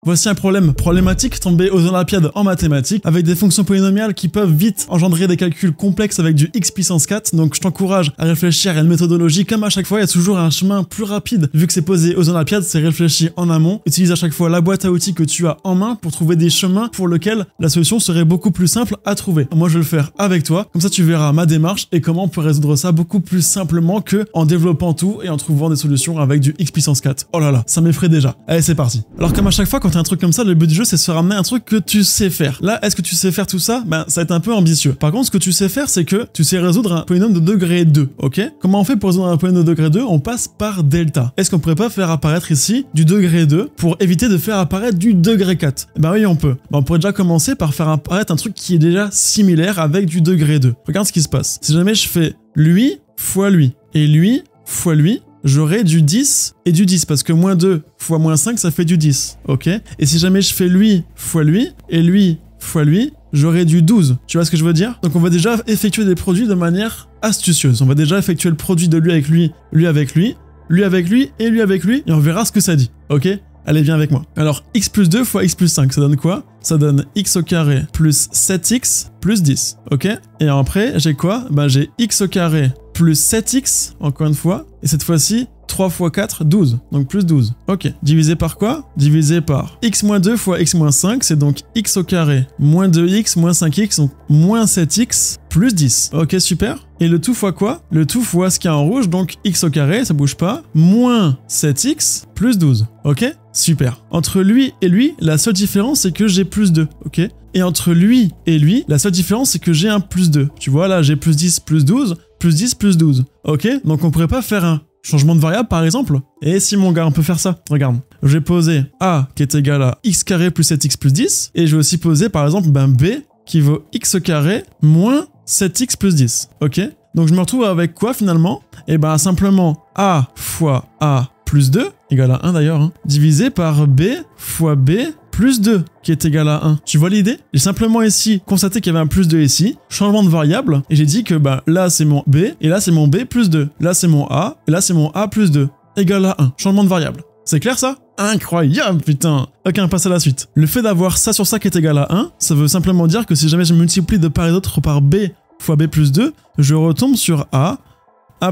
Voici un problème problématique tombé aux Olympiades en mathématiques, avec des fonctions polynomiales qui peuvent vite engendrer des calculs complexes avec du x puissance 4, donc je t'encourage à réfléchir à une méthodologie. Comme à chaque fois, il y a toujours un chemin plus rapide, vu que c'est posé aux Olympiades, c'est réfléchi en amont. Utilise à chaque fois la boîte à outils que tu as en main pour trouver des chemins pour lesquels la solution serait beaucoup plus simple à trouver. Moi, je vais le faire avec toi, comme ça tu verras ma démarche et comment on peut résoudre ça beaucoup plus simplement que en développant tout et en trouvant des solutions avec du x puissance 4. Oh là là, ça m'effraie déjà. Allez, c'est parti. Alors comme à chaque fois, quand t'as un truc comme ça, le but du jeu, c'est de se ramener un truc que tu sais faire. Là, est-ce que tu sais faire tout ça? Ben, ça va être un peu ambitieux. Par contre, ce que tu sais faire, c'est que tu sais résoudre un polynôme de degré 2, ok? Comment on fait pour résoudre un polynôme de degré 2? On passe par delta. Est-ce qu'on pourrait pas faire apparaître ici du degré 2 pour éviter de faire apparaître du degré 4? Ben oui, on peut. Ben, on pourrait déjà commencer par faire apparaître un truc qui est déjà similaire avec du degré 2. Regarde ce qui se passe. Si jamais je fais lui fois lui et lui fois lui, j'aurai du 10 et du 10, parce que moins 2 fois moins 5, ça fait du 10, ok? Et si jamais je fais lui fois lui et lui fois lui, j'aurai du 12. Tu vois ce que je veux dire? Donc on va déjà effectuer des produits de manière astucieuse. On va déjà effectuer le produit de lui avec lui, lui avec lui, lui avec lui et lui avec lui, et on verra ce que ça dit, ok? Allez, viens avec moi. Alors, x plus 2 fois x plus 5, ça donne quoi? Ça donne x au carré plus 7x plus 10, ok? Et après, j'ai quoi? Ben, j'ai x au carré plus 7x, encore une fois, et cette fois-ci, 3 fois 4, 12, donc plus 12. Ok, divisé par quoi? Divisé par x moins 2 fois x moins 5, c'est donc x au carré moins 2x moins 5x, donc moins 7x plus 10. Ok, super. Et le tout fois quoi? Le tout fois ce qu'il y a en rouge, donc x au carré, ça bouge pas, moins 7x plus 12. Ok? Super. Entre lui et lui, la seule différence, c'est que j'ai plus 2. Ok? Et entre lui et lui, la seule différence, c'est que j'ai un plus 2. Tu vois, là, j'ai plus 10 plus 12, plus 10 plus 12. Ok? Donc on pourrait pas faire un changement de variable, par exemple? Et si, mon gars, on peut faire ça. Regarde. Je vais poser a qui est égal à x carré plus 7x plus 10. Et je vais aussi poser, par exemple, ben, b qui vaut x carré moins 7x plus 10. Ok? Donc je me retrouve avec quoi, finalement? Et ben, simplement a fois a plus 2, égal à 1 d'ailleurs, hein, divisé par b fois b plus 2, qui est égal à 1. Tu vois l'idée? J'ai simplement ici constaté qu'il y avait un plus 2 ici, changement de variable, et j'ai dit que bah, là c'est mon b, et là c'est mon b plus 2. Là c'est mon a, et là c'est mon a plus 2, égal à 1. Changement de variable. C'est clair ça? Incroyable, putain! Ok, on passe à la suite. Le fait d'avoir ça sur ça qui est égal à 1, ça veut simplement dire que si jamais je multiplie de part et d'autre par b fois b plus 2, je retombe sur a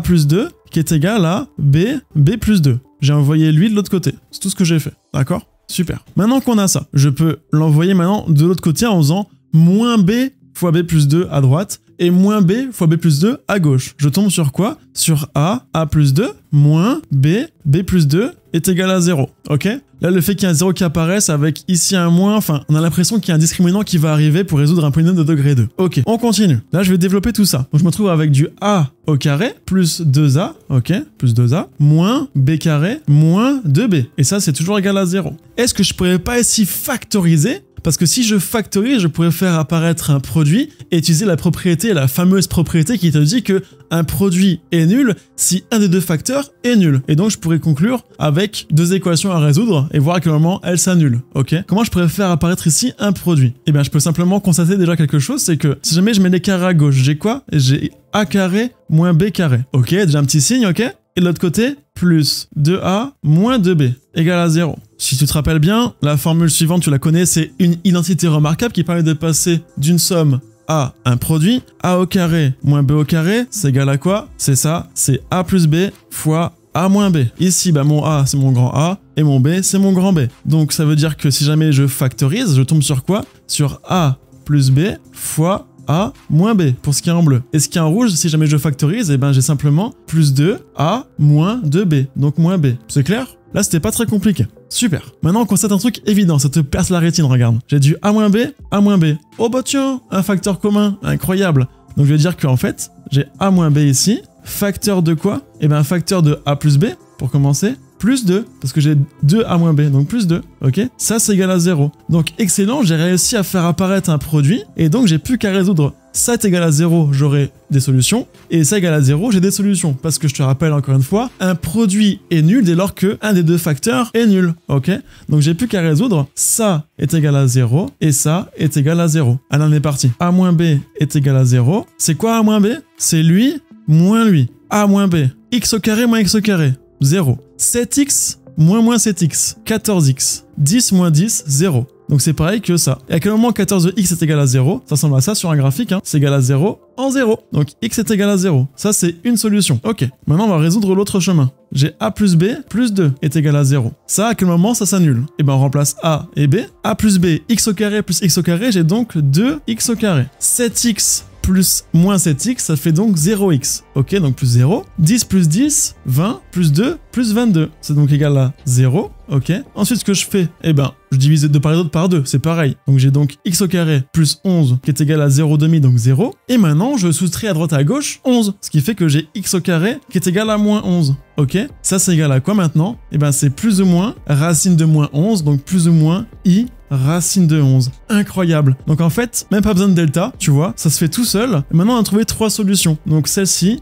plus 2, qui est égal à b plus 2. J'ai envoyé lui de l'autre côté. C'est tout ce que j'ai fait. D'accord? Super. Maintenant qu'on a ça, je peux l'envoyer maintenant de l'autre côté en faisant moins b fois b plus 2 à droite et moins b fois b plus 2 à gauche. Je tombe sur quoi? Sur a plus 2, moins b plus 2 est égal à 0. Ok? Là, le fait qu'il y ait un 0 qui apparaisse avec ici un moins, enfin, on a l'impression qu'il y a un discriminant qui va arriver pour résoudre un polynôme de degré 2. Ok, on continue. Là, je vais développer tout ça. Donc, je me retrouve avec du a au carré plus 2a, ok, plus 2a, moins b carré, moins 2b. Et ça, c'est toujours égal à 0. Est-ce que je pourrais pas ici factoriser? Parce que si je factorise, je pourrais faire apparaître un produit et utiliser la propriété, la fameuse propriété qui te dit que un produit est nul si un des deux facteurs est nul. Et donc, je pourrais conclure avec deux équations à résoudre et voir à quel moment elles s'annulent. Ok? Comment je pourrais faire apparaître ici un produit? Eh bien, je peux simplement constater déjà quelque chose, c'est que si jamais je mets les carrés à gauche, j'ai quoi? J'ai a carré moins b carré. Ok? Déjà un petit signe, ok? Et de l'autre côté, plus 2a moins 2b égale à 0. Si tu te rappelles bien, la formule suivante, tu la connais, c'est une identité remarquable qui permet de passer d'une somme à un produit. A au carré moins b au carré, c'est égal à quoi? C'est ça, c'est a plus b fois a moins b. Ici, bah, mon a, c'est mon grand A, et mon b, c'est mon grand b. Donc ça veut dire que si jamais je factorise, je tombe sur quoi? Sur a plus b fois a moins b, pour ce qui est en bleu. Et ce qui est en rouge, si jamais je factorise, eh ben j'ai simplement plus 2a moins 2b, donc moins b. C'est clair? Là, c'était pas très compliqué. Super. Maintenant, on constate un truc évident, ça te perce la rétine, regarde. J'ai du a moins b, a moins b. Oh bah tiens, un facteur commun, incroyable. Donc je vais dire qu'en fait, j'ai a moins b ici, facteur de quoi? Eh ben facteur de a plus b, pour commencer, plus 2, parce que j'ai 2a moins b, donc plus 2, ok? Ça, c'est égal à 0. Donc excellent, j'ai réussi à faire apparaître un produit, et donc j'ai plus qu'à résoudre. Ça est égal à 0, j'aurai des solutions, et ça égale à 0, j'ai des solutions. Parce que je te rappelle encore une fois, un produit est nul dès lors que un des deux facteurs est nul, ok? Donc j'ai plus qu'à résoudre, ça est égal à 0, et ça est égal à 0. Allez, on est parti. A moins b est égal à 0. C'est quoi a moins b? C'est lui moins lui. A moins b. X au carré moins x au carré. 0. 7x moins 7x, 14x. 10 moins 10, 0. Donc c'est pareil que ça. Et à quel moment 14x est égal à 0? Ça ressemble à ça sur un graphique, hein. C'est égal à 0 en 0. Donc x est égal à 0. Ça c'est une solution. Ok, maintenant on va résoudre l'autre chemin. J'ai a plus b plus 2 est égal à 0. Ça, à quel moment ça s'annule? Et ben on remplace a et b. A plus b, x au carré plus x au carré, j'ai donc 2x au carré. 7x plus moins 7x, ça fait donc 0x. Ok, donc plus 0. 10 plus 10, 20, plus 2, plus 22. C'est donc égal à 0. Ok. Ensuite, ce que je fais, eh ben, je divise de part et d'autre par 2, c'est pareil. Donc j'ai donc x au carré plus 11 qui est égal à 0,5, donc 0. Et maintenant, je soustrais à droite et à gauche 11, ce qui fait que j'ai x au carré qui est égal à moins 11. Ok. Ça, c'est égal à quoi maintenant? Eh ben, c'est plus ou moins racine de moins 11, donc plus ou moins i racine de 11. Incroyable. Donc en fait, même pas besoin de delta, tu vois, ça se fait tout seul. Et maintenant, on a trouvé 3 solutions. Donc celle-ci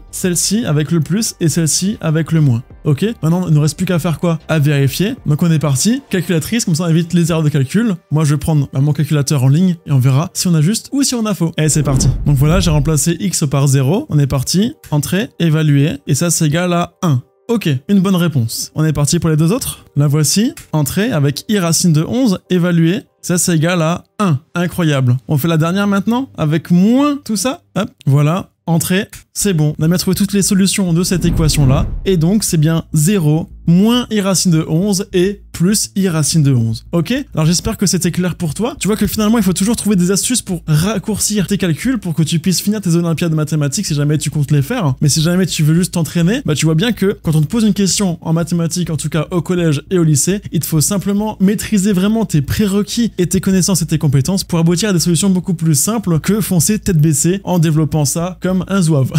avec le plus et celle-ci avec le moins. Ok, maintenant, il ne reste plus qu'à faire quoi? À vérifier. Donc on est parti. Calculatrice, comme ça on évite les erreurs de calcul. Moi, je vais prendre mon calculateur en ligne et on verra si on a juste ou si on a faux. Allez, c'est parti. Donc voilà, j'ai remplacé x par 0. On est parti. Entrée, évaluer. Et ça, c'est égal à 1. Ok, une bonne réponse. On est parti pour les deux autres. La voici. Entrée avec i racine de 11, évaluer. Ça, c'est égal à 1. Incroyable. On fait la dernière maintenant, avec moins tout ça. Hop, voilà. Entrée, c'est bon. On a bien trouvé toutes les solutions de cette équation-là. Et donc, c'est bien 0 moins i racine de 11 et plus i racine de 11. Ok? Alors j'espère que c'était clair pour toi. Tu vois que finalement, il faut toujours trouver des astuces pour raccourcir tes calculs pour que tu puisses finir tes olympiades de mathématiques si jamais tu comptes les faire. Mais si jamais tu veux juste t'entraîner, bah tu vois bien que quand on te pose une question en mathématiques, en tout cas au collège et au lycée, il te faut simplement maîtriser vraiment tes prérequis et tes connaissances et tes compétences pour aboutir à des solutions beaucoup plus simples que foncer tête baissée en développant ça comme un zouave.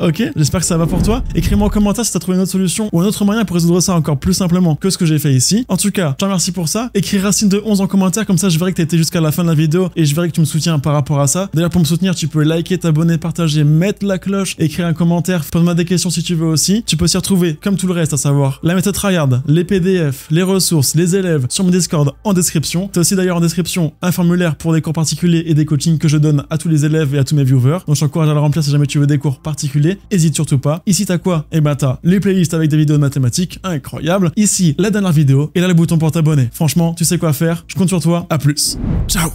Ok? J'espère que ça va pour toi. Écris-moi en commentaire si tu as trouvé une autre solution ou un autre moyen pour résoudre ça encore plus simplement que ce que j'ai fait ici. En tout cas, je te remercie pour ça. Écris racine de 11 en commentaire, comme ça je verrai que tu as été jusqu'à la fin de la vidéo et je verrai que tu me soutiens par rapport à ça. D'ailleurs, pour me soutenir, tu peux liker, t'abonner, partager, mettre la cloche, écrire un commentaire, pose-moi des questions si tu veux aussi. Tu peux aussi retrouver, comme tout le reste, à savoir la méthode Tryhard, les PDF, les ressources, les élèves sur mon Discord en description. Tu as aussi d'ailleurs en description un formulaire pour des cours particuliers et des coachings que je donne à tous les élèves et à tous mes viewers. Donc je t'encourage à le remplir si jamais tu veux des cours particuliers. Hésite surtout pas. Ici, t'as quoi? Eh ben, t'as les playlists avec des vidéos de mathématiques. Incroyable. Ici, la dernière vidéo et là, le bouton pour t'abonner. Franchement, tu sais quoi faire. Je compte sur toi. À plus. Ciao.